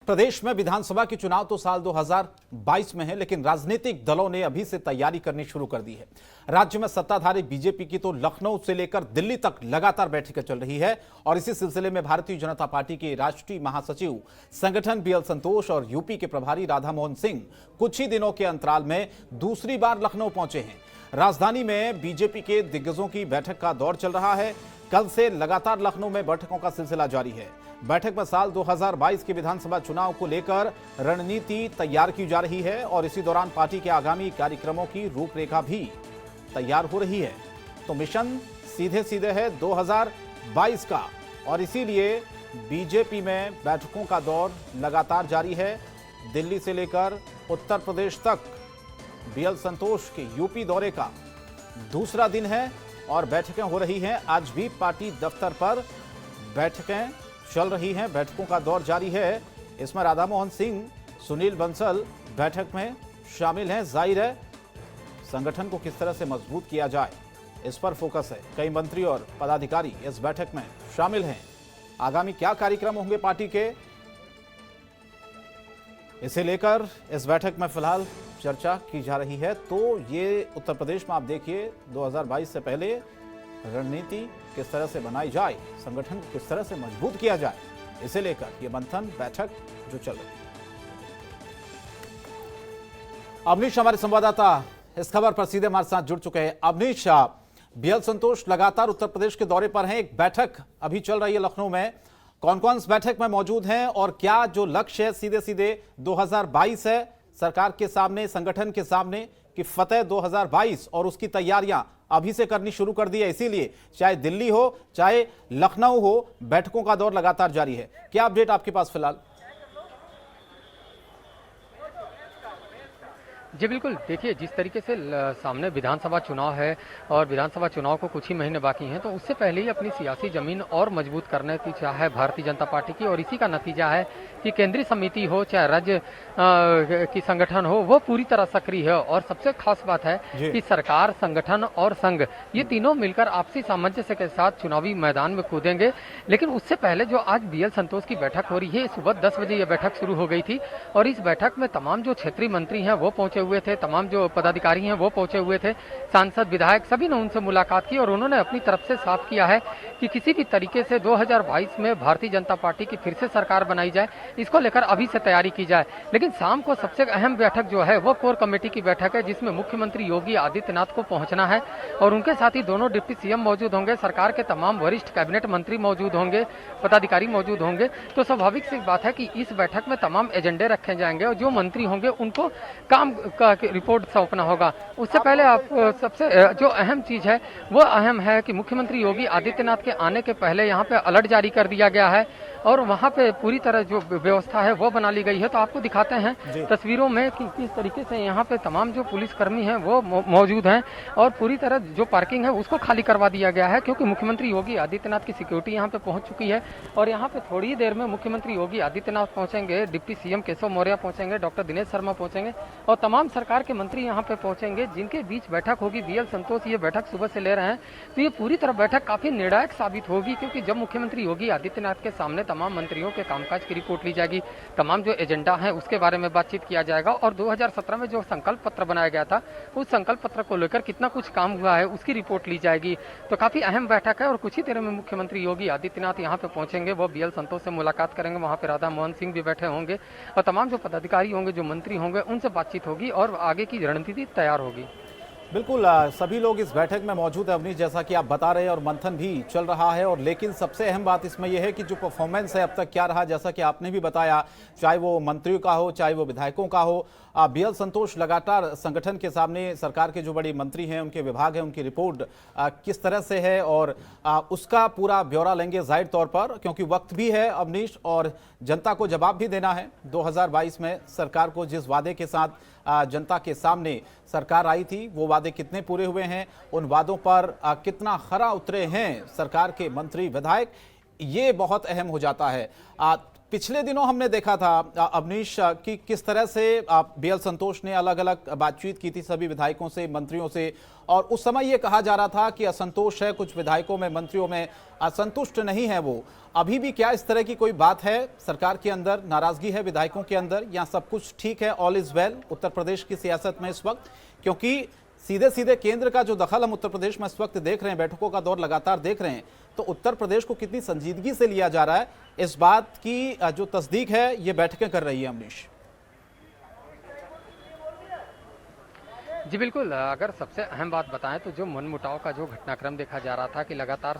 प्रदेश में विधानसभा के चुनाव तो साल 2022 में है, लेकिन राजनीतिक दलों ने अभी से तैयारी करनी शुरू कर दी है। राज्य में सत्ताधारी बीजेपी की तो लखनऊ से लेकर दिल्ली तक लगातार बैठकें चल रही है और इसी सिलसिले में भारतीय जनता पार्टी के राष्ट्रीय महासचिव संगठन बीएल संतोष और यूपी के प्रभारी राधा मोहन सिंह कुछ ही दिनों के अंतराल में दूसरी बार लखनऊ पहुंचे हैं। राजधानी में बीजेपी के दिग्गजों की बैठक का दौर चल रहा है। कल से लगातार लखनऊ में बैठकों का सिलसिला जारी है। बैठक में साल 2022 के विधानसभा चुनाव को लेकर रणनीति तैयार की जा रही है और इसी दौरान पार्टी के आगामी कार्यक्रमों की रूपरेखा भी तैयार हो रही है। तो मिशन सीधे सीधे है 2022 का और इसीलिए बीजेपी में बैठकों का दौर लगातार जारी है। दिल्ली से लेकर उत्तर प्रदेश तक बीएल संतोष के यूपी दौरे का दूसरा दिन है और बैठकें हो रही हैं। आज भी पार्टी दफ्तर पर बैठकें चल रही हैं, बैठकों का दौर जारी है। इसमें राधा मोहन सिंह, सुनील बंसल बैठक में शामिल हैं। जाहिर है संगठन को किस तरह से मजबूत किया जाए इस पर फोकस है। कई मंत्री और पदाधिकारी इस बैठक में शामिल हैं। आगामी क्या कार्यक्रम होंगे पार्टी के, इसे लेकर इस बैठक में फिलहाल चर्चा की जा रही है। तो ये उत्तर प्रदेश में आप देखिए 2022 से पहले रणनीति किस तरह से बनाई जाए, संगठन को किस तरह से मजबूत किया जाए, इसे लेकर ये मंथन बैठक जो चल रही है। अवनीश हमारे संवाददाता इस खबर पर सीधे हमारे साथ जुड़ चुके हैं। अवनीश, बीएल संतोष लगातार उत्तर प्रदेश के दौरे पर हैं, एक बैठक अभी चल रही है लखनऊ में। कौन कौन इस बैठक में मौजूद हैं और क्या जो लक्ष्य है सीधे सीधे 2022 है सरकार के सामने, संगठन के सामने कि फतेह 2022 और उसकी तैयारियां अभी से करनी शुरू कर दी है। इसीलिए चाहे दिल्ली हो चाहे लखनऊ हो, बैठकों का दौर लगातार जारी है। क्या अपडेट आपके पास फिलहाल? जी बिल्कुल, देखिए जिस तरीके से सामने विधानसभा चुनाव है और विधानसभा चुनाव को कुछ ही महीने बाकी हैं, तो उससे पहले ही अपनी सियासी जमीन और मजबूत करने की चाह है भारतीय जनता पार्टी की। और इसी का नतीजा है कि केंद्रीय समिति हो चाहे राज्य की संगठन हो, वो पूरी तरह सक्रिय है। और सबसे खास बात है कि सरकार, संगठन और संघ ये तीनों मिलकर आपसी सामंजस्य के साथ चुनावी मैदान में कूदेंगे। लेकिन उससे पहले जो आज बीएल संतोष की बैठक हो रही है, सुबह 10 बजे यह बैठक शुरू हो गई थी और इस बैठक में तमाम जो क्षेत्रीय मंत्री हैं वो पहुंचे हुए थे, तमाम जो पदाधिकारी हैं वो पहुंचे हुए थे, सांसद, विधायक सभी ने उनसे मुलाकात की और उन्होंने अपनी तरफ से साफ किया है कि किसी भी तरीके से 2022 में भारतीय जनता पार्टी की फिर से सरकार बनाई जाए, इसको लेकर अभी से तैयारी की जाए। लेकिन शाम को सबसे अहम बैठक जो है वो कोर कमेटी की बैठक है, जिसमें मुख्यमंत्री योगी आदित्यनाथ को पहुंचना है और उनके साथ ही दोनों डिप्टी सीएम मौजूद होंगे, सरकार के तमाम वरिष्ठ कैबिनेट मंत्री मौजूद होंगे, पदाधिकारी मौजूद होंगे। तो स्वाभाविक सी बात है कि इस बैठक में तमाम एजेंडे रखे जाएंगे और जो मंत्री होंगे उनको काम का रिपोर्ट सौंपना होगा। उससे पहले आप सबसे जो अहम चीज है वो अहम है कि मुख्यमंत्री योगी आदित्यनाथ के आने के पहले यहाँ पे अलर्ट जारी कर दिया गया है और वहाँ पे पूरी तरह जो व्यवस्था है वो बना ली गई है। तो आपको दिखाते हैं तस्वीरों में कि किस तरीके से यहाँ पे तमाम जो पुलिसकर्मी हैं वो मौजूद हैं और पूरी तरह जो पार्किंग है उसको खाली करवा दिया गया है, क्योंकि मुख्यमंत्री योगी आदित्यनाथ की सिक्योरिटी यहाँ पे पहुँच चुकी है। और यहाँ पे थोड़ी ही देर में मुख्यमंत्री योगी आदित्यनाथ पहुँचेंगे, डिप्टी सीएम केशव मौर्य पहुँचेंगे, डॉक्टर दिनेश शर्मा पहुँचेंगे और तमाम सरकार के मंत्री यहाँ पे पहुँचेंगे, जिनके बीच बैठक होगी। बीएल संतोष ये बैठक सुबह से ले रहे हैं, तो ये पूरी तरह बैठक काफी निर्णायक साबित होगी, क्योंकि जब मुख्यमंत्री योगी आदित्यनाथ के सामने तमाम मंत्रियों के कामकाज की रिपोर्ट ली जाएगी, तमाम जो एजेंडा है उसके बारे में बातचीत किया जाएगा और 2017 में जो संकल्प पत्र बनाया गया था उस संकल्प पत्र को लेकर कितना कुछ काम हुआ है उसकी रिपोर्ट ली जाएगी। तो काफी अहम बैठक है और कुछ ही देर में मुख्यमंत्री योगी आदित्यनाथ यहाँ पे पहुंचेंगे, वो बीएल संतोष से मुलाकात करेंगे। वहाँ पे राधा मोहन सिंह भी बैठे होंगे और तमाम जो पदाधिकारी होंगे, जो मंत्री होंगे, उनसे बातचीत होगी और आगे की रणनीति तैयार होगी। बिल्कुल, सभी लोग इस बैठक में मौजूद है अवनीश, जैसा कि आप बता रहे हैं, और मंथन भी चल रहा है। और लेकिन सबसे अहम बात इसमें यह है कि जो परफॉर्मेंस है अब तक क्या रहा, जैसा कि आपने भी बताया, चाहे वो मंत्रियों का हो चाहे वो विधायकों का हो, बीएल संतोष लगातार संगठन के सामने सरकार के जो बड़े मंत्री हैं, उनके विभाग हैं, उनकी रिपोर्ट किस तरह से है और उसका पूरा ब्यौरा लेंगे जाहिर तौर पर, क्योंकि वक्त भी है अवनीश और जनता को जवाब भी देना है। 2022 में सरकार को जिस वादे के साथ जनता के सामने सरकार आई थी, वो वादे कितने पूरे हुए हैं, उन वादों पर कितना खरा उतरे हैं सरकार के मंत्री, विधायक, ये बहुत अहम हो जाता है। पिछले दिनों हमने देखा था अवनीश कि किस तरह से बीएल संतोष ने अलग अलग बातचीत की थी सभी विधायकों से, मंत्रियों से, और उस समय ये कहा जा रहा था कि असंतोष है कुछ विधायकों में, मंत्रियों में, असंतुष्ट नहीं है वो। अभी भी क्या इस तरह की कोई बात है सरकार के अंदर, नाराजगी है विधायकों के अंदर, या सब कुछ ठीक है, all is well Uttar Pradesh की सियासत में इस वक्त? क्योंकि सीधे सीधे केंद्र का जो दखल हम उत्तर प्रदेश में इस वक्त देख रहे हैं, बैठकों का दौर लगातार देख रहे हैं, तो उत्तर प्रदेश को कितनी संजीदगी से लिया जा रहा है, इस बात की जो तस्दीक है ये बैठकें कर रही है अमरीश। जी बिल्कुल, अगर सबसे अहम बात बताएं तो जो मनमुटाव का जो घटनाक्रम देखा जा रहा था कि लगातार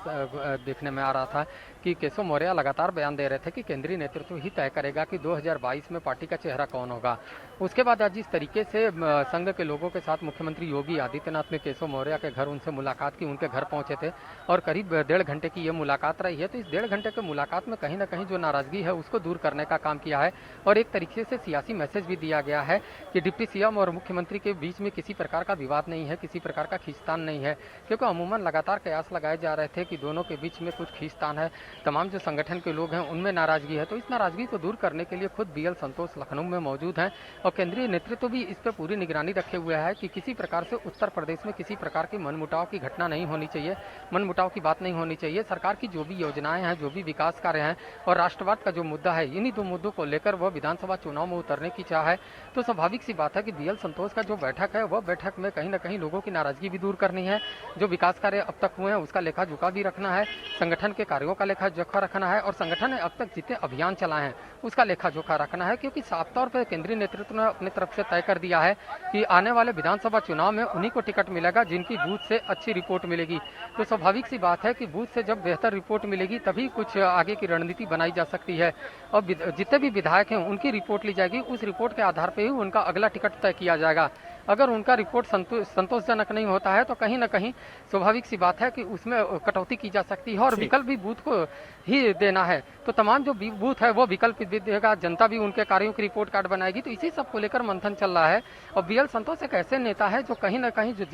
देखने में आ रहा था कि केशव मौर्य लगातार बयान दे रहे थे कि केंद्रीय नेतृत्व ही तय करेगा कि 2022 में पार्टी का चेहरा कौन होगा। उसके बाद आज जिस तरीके से संघ के लोगों के साथ मुख्यमंत्री योगी आदित्यनाथ ने केशव मौर्य के घर उनसे मुलाकात की, उनके घर पहुंचे थे और करीब 1.5 घंटे की ये मुलाकात रही है। तो इस 1.5 घंटे की मुलाकात में कहीं ना कहीं जो नाराजगी है उसको दूर करने का काम किया है और एक तरीके से सियासी मैसेज भी दिया गया है कि डिप्टी सीएम और मुख्यमंत्री के बीच में किसी प्रकार का विवाद नहीं है, किसी प्रकार का खींचतान नहीं है, क्योंकि अमूमन लगातार कयास लगाए जा रहे थे कि दोनों के बीच में कुछ खींचतान है, तमाम जो संगठन के लोग हैं उनमें नाराजगी है। तो इस नाराजगी को दूर करने के लिए खुद बीएल संतोष लखनऊ में मौजूद हैं और केंद्रीय नेतृत्व भी इस पर पूरी निगरानी रखे हुए है कि किसी प्रकार से उत्तर प्रदेश में किसी प्रकार की मनमुटाव की घटना नहीं होनी चाहिए, मनमुटाव की बात नहीं होनी चाहिए। सरकार की जो भी योजनाएं हैं, जो भी विकास कार्य हैं और राष्ट्रवाद का जो मुद्दा है, इन्हीं दो मुद्दों को लेकर वह विधानसभा चुनाव में उतरने की चाह है। तो स्वाभाविक सी बात है कि बीएल संतोष का जो बैठक है वह बैठक में कहीं ना कहीं लोगों की नाराजगी भी दूर करनी है, जो विकास कार्य अब तक हुए हैं उसका लेखा जोखा भी रखना है, संगठन के कार्यों का लेखा जोखा रखना है और संगठन ने अब तक जितने अभियान चलाए हैं उसका लेखा जोखा रखना है, क्योंकि साफ तौर पर केंद्रीय नेतृत्व ने अपनी तरफ से तय कर दिया है कि आने वाले विधानसभा चुनाव में उन्हीं को टिकट मिलेगा जिनकी बूथ से अच्छी रिपोर्ट मिलेगी। तो स्वाभाविक सी बात है कि बूथ से जब बेहतर रिपोर्ट मिलेगी तभी कुछ आगे की रणनीति बनाई जा सकती है और जितने भी विधायक हैं उनकी रिपोर्ट ली जाएगी, उस रिपोर्ट के आधार पर ही उनका अगला टिकट तय किया जाएगा। अगर उनका रिपोर्ट संतोषजनक नहीं होता है तो कहीं ना कहीं स्वाभाविक सी बात है कि उसमें कटौती की जा सकती है और विकल्प भी बूथ को ही देना है। तो तमाम जो बूथ है वो विकल्प भी देगा, जनता भी उनके कार्यों की रिपोर्ट कार्ड बनाएगी। तो इसी सब को लेकर मंथन चल रहा है और बीएल संतोष एक ऐसे नेता है जो कहीं ना कहीं जो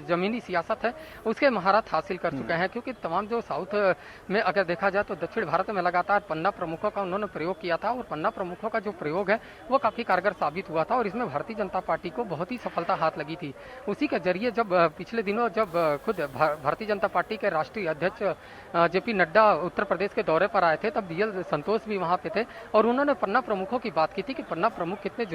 जमीनी सियासत है उसके महारत हासिल कर चुके हैं, क्योंकि तमाम जो साउथ में अगर देखा जाए तो दक्षिण भारत में लगातार पन्ना प्रमुखों का उन्होंने प्रयोग किया था और पन्ना प्रमुखों का जो प्रयोग है वो काफी कारगर साबित हुआ था और इसमें भारतीय जनता पार्टी को बहुत ही सफलता हाथ लगी थी। उसी के जरिए जब पिछले दिनों जब खुद भारतीय जनता पार्टी के राष्ट्रीय अध्यक्ष जेपी नड्डा उत्तर प्रदेश के दौरे पर आए थे तब बीएल संतोष भी वहां पे थे और उन्होंने पन्ना प्रमुखों की बात की थी कि पन्ना प्रमुख कितने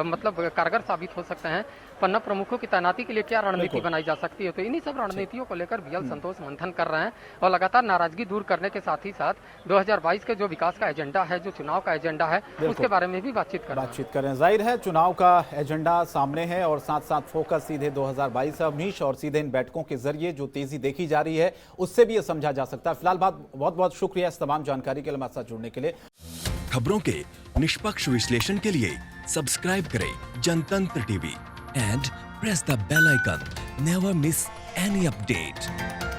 मतलब कारगर साबित हो सकते हैं, पन्ना प्रमुखों की तैनाती के लिए क्या रणनीति बनाई जा सकती है। तो इन्हीं सब रणनीतियों को लेकर बीएल संतोष मंथन कर रहे हैं और लगातार नाराजगी दूर करने के साथ ही साथ 2022 के जो विकास का एजेंडा है, जो चुनाव का एजेंडा है, उसके बारे में भी बातचीत कर रहे हैं। जाहिर है चुनाव का एजेंडा सामने है और साथ साथ फोकस सीधे 2022 अवनीश और सीधे इन बैठकों के जरिए जो तेजी देखी जा रही है उससे भी ये समझा जा सकता है। फिलहाल बहुत बहुत शुक्रिया इस तमाम जानकारी के लिए हमारे साथ जुड़ने के लिए। खबरों के निष्पक्ष विश्लेषण के लिए सब्सक्राइब करें Janatantra TV and press the bell icon. Never miss any update.